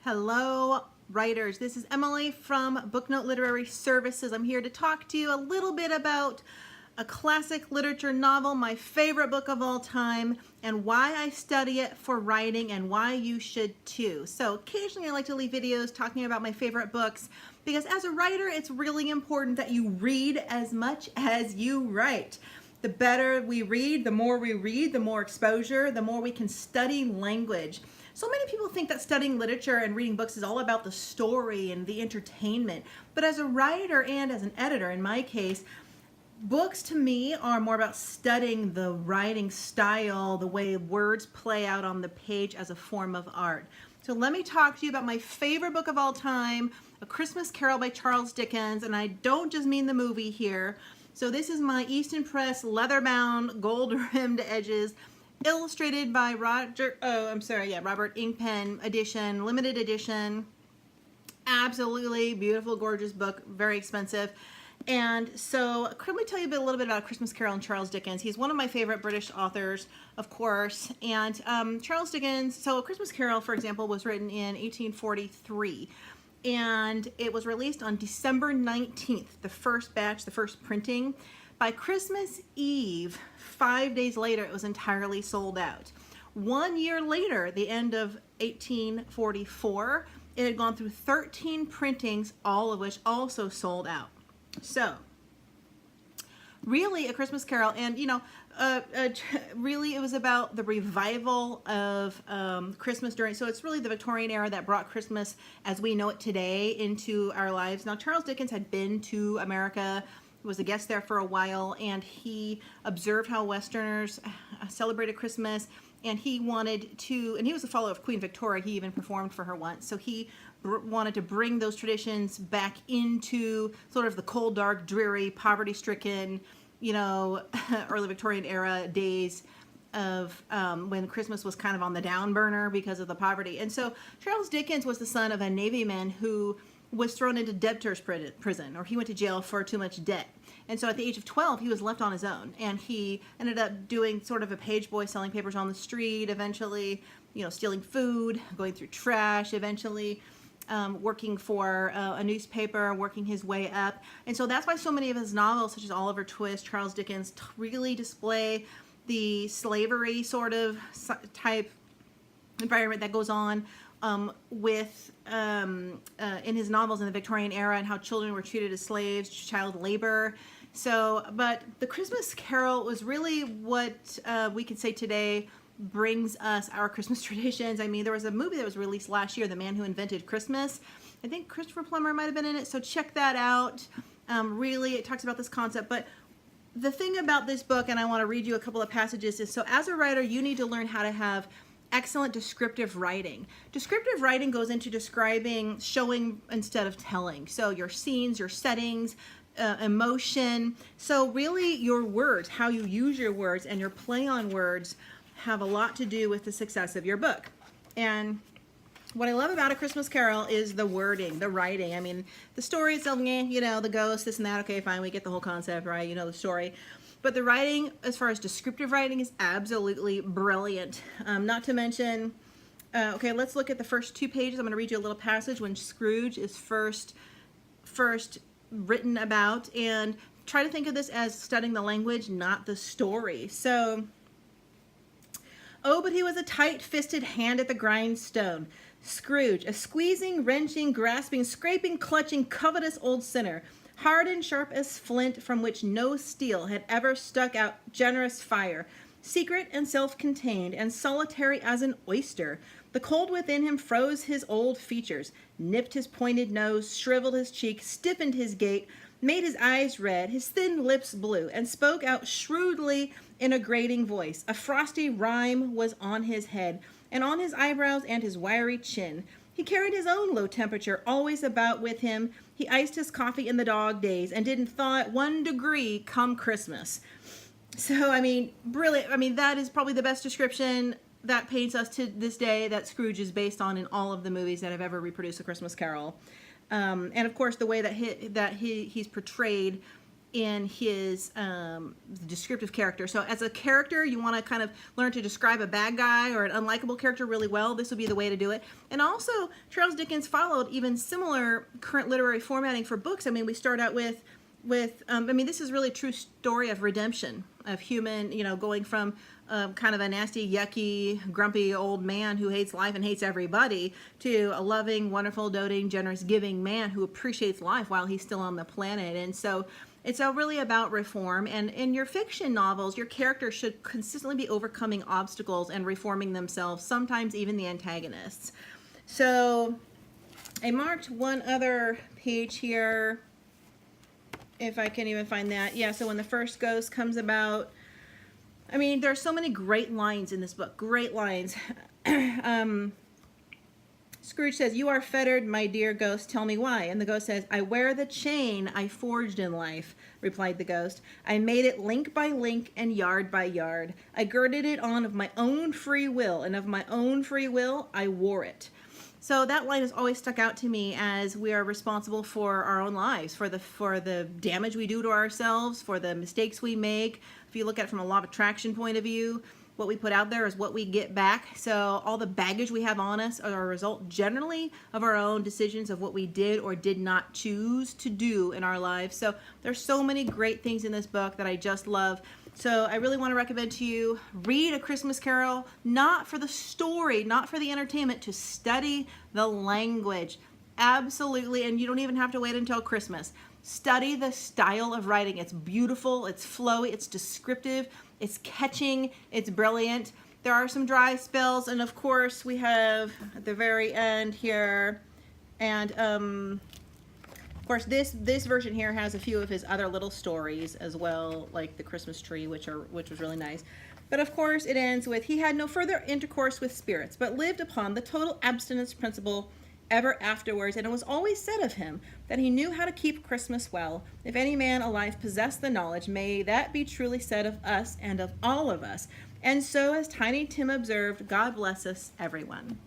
Hello, writers. This is Emily from Booknote Literary Services. I'm here to talk to you a little bit about a classic literature novel, my favorite book of all time, and why I study it for writing and why you should too. So occasionally I like to leave videos talking about my favorite books because as a writer, it's really important that you read as much as you write. The better we read, the more exposure, the more we can study language. So many people think that studying literature and reading books is all about the story and the entertainment. But as a writer and as an editor, in my case, books to me are more about studying the writing style, the way words play out on the page as a form of art. So let me talk to you about my favorite book of all time, A Christmas Carol by Charles Dickens, and I don't just mean the movie here. So this is my Easton Press leather-bound, gold-rimmed edges, illustrated by Robert Inkpen edition, limited edition. Absolutely beautiful, gorgeous book, very expensive. And so let me tell you a little bit about Christmas Carol and Charles Dickens. He's one of my favorite British authors, of course. And Charles Dickens, so A Christmas Carol, for example, was written in 1843. And it was released on December 19th, the first batch, the first printing. By Christmas Eve, 5 days later, it was entirely sold out. 1 year later, the end of 1844, it had gone through 13 printings, all of which also sold out. So, really, A Christmas Carol, and really it was about the revival of Christmas during, so it's really the Victorian era that brought Christmas as we know it today into our lives. Now, Charles Dickens had been to America, was a guest there for a while, and he observed how Westerners celebrated Christmas, and he wanted to, and he was a follower of Queen Victoria. He even performed for her once, so he wanted to bring those traditions back into sort of the cold, dark, dreary, poverty-stricken, early Victorian era days of when Christmas was kind of on the down burner because of the poverty. And so Charles Dickens was the son of a Navyman who was thrown into debtor's prison, or he went to jail for too much debt. And so at the age of 12, he was left on his own, and he ended up doing sort of a page boy, selling papers on the street, eventually, stealing food, going through trash, eventually working for a newspaper, working his way up. And so that's why so many of his novels, such as Oliver Twist, Charles Dickens, really display the slavery sort of type environment that goes on in his novels in the Victorian era, and how children were treated as slaves, child labor. So, but The Christmas Carol was really what we could say today brings us our Christmas traditions. I mean, there was a movie that was released last year, The Man Who Invented Christmas. I think Christopher Plummer might have been in it, so check that out. Really, it talks about this concept, but the thing about this book, and I want to read you a couple of passages, is so as a writer, you need to learn how to have excellent descriptive writing. Descriptive writing goes into describing, showing instead of telling. So your scenes, your settings, emotion. So really your words, how you use your words and your play on words have a lot to do with the success of your book. And what I love about A Christmas Carol is the wording, the writing. I mean, the story itself, the ghost, this and that, okay, fine, we get the whole concept, right? The story. But the writing, as far as descriptive writing, is absolutely brilliant. Not to mention, okay, let's look at the first 2 pages. I'm going to read you a little passage when Scrooge is first written about, and try to think of this as studying the language, not the story. So, oh, but he was a tight-fisted hand at the grindstone. Scrooge, a squeezing, wrenching, grasping, scraping, clutching, covetous old sinner, hard and sharp as flint, from which no steel had ever stuck out generous fire, secret and self-contained, and solitary as an oyster. The cold within him froze his old features, nipped his pointed nose, shriveled his cheek, stiffened his gait, made his eyes red, his thin lips blue, and spoke out shrewdly in a grating voice. A frosty rime was on his head, and on his eyebrows and his wiry chin. He carried his own low temperature always about with him. He iced his coffee in the dog days and didn't thaw at 1 degree come Christmas. So, I mean, brilliant. I mean, that is probably the best description that paints us to this day that Scrooge is based on in all of the movies that have ever reproduced A Christmas Carol. And of course, the way that he's portrayed in his descriptive character. So as a character, you want to kind of learn to describe a bad guy or an unlikable character really well. This would be the way to do it. And also, Charles Dickens followed even similar current literary formatting for books. I mean, we start out with I mean, this is really a true story of redemption, of human, going from kind of a nasty, yucky, grumpy old man who hates life and hates everybody to a loving, wonderful, doting, generous, giving man who appreciates life while he's still on the planet. And so it's really about reform. And in your fiction novels, your characters should consistently be overcoming obstacles and reforming themselves, sometimes even the antagonists. So I marked one other page here, if I can even find that. Yeah, so when the first ghost comes about, I mean, there are so many great lines in this book, great lines. Scrooge says, "You are fettered, my dear ghost, tell me why." And the ghost says, "I wear the chain I forged in life," replied the ghost. "I made it link by link and yard by yard. I girded it on of my own free will, and of my own free will I wore it." So that line has always stuck out to me, as we are responsible for our own lives, for the damage we do to ourselves, for the mistakes we make. If you look at it from a law of attraction point of view, what we put out there is what we get back. So all the baggage we have on us are a result generally of our own decisions, of what we did or did not choose to do in our lives. So there's so many great things in this book that I just love. So I really want to recommend to you, read A Christmas Carol, not for the story, not for the entertainment, to study the language. Absolutely, and you don't even have to wait until Christmas. Study the style of writing. It's beautiful, it's flowy, it's descriptive, it's catching, it's brilliant. There are some dry spells, and of course we have at the very end here, and of course, this version here has a few of his other little stories as well, like the Christmas tree, which was really nice. But of course, it ends with, "He had no further intercourse with spirits, but lived upon the total abstinence principle ever afterwards. And it was always said of him that he knew how to keep Christmas well. If any man alive possessed the knowledge, may that be truly said of us and of all of us." And so, as Tiny Tim observed, God bless us, everyone.